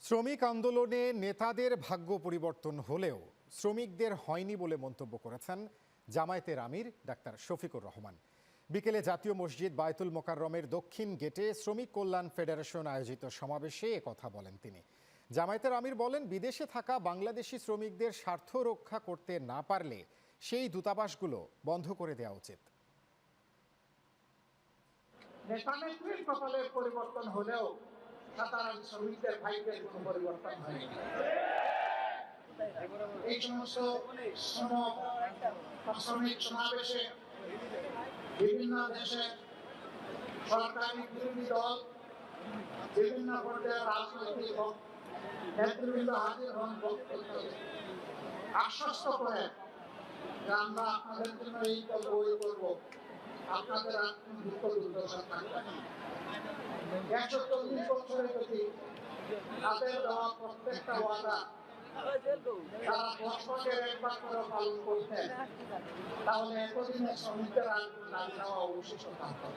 শ্রমিক আন্দোলনে নেতাদের ভাগ্য পরিবর্তন হলেও শ্রমিকদের হয়নি বলে মন্তব্য করেছেন জামায়াতের আমির ডাক্তার শফিকুর রহমান। বিকেলে জাতীয় মসজিদ বায়তুল মোকাররমের দক্ষিণ গেটে শ্রমিক কল্যাণ ফেডারেশন আয়োজিত সমাবেশে একথা বলেন তিনি। জামায়াতের আমির বলেন, বিদেশে থাকা বাংলাদেশি শ্রমিকদের স্বার্থ রক্ষা করতে না পারলে সেই দূতাবাসগুলো বন্ধ করে দেওয়া উচিত। নেতানেত্রীর কপালের পরিবর্তন হলেও সাধারণ শ্রমিকদের ভাইদের কোনো পরিবর্তন হয়নি। এই সমস্ত শ্রমিক সমাবেশে বিভিন্ন দেশে সরকারি বিরোধী দল, বিভিন্ন পর্যায়ের রাজনৈতিক নেতৃবৃন্দ হাজির হন, বক্তব্য আশ্বস্ত করে যে আমরা আপনাদের জন্য এই করবো, ওই করবো, আপনাদের আর কোন দুঃখ দুর্দশা থাকবে না। 140 বছরের প্রতি তাদের দেওয়া প্রত্যেকটা ওয়াদা তারা বছরের একবার করে পালন করতেন, তাহলে এতদিনের শ্রমিকদের আর দাবি দেওয়া অবশিষ্ট থাকতো।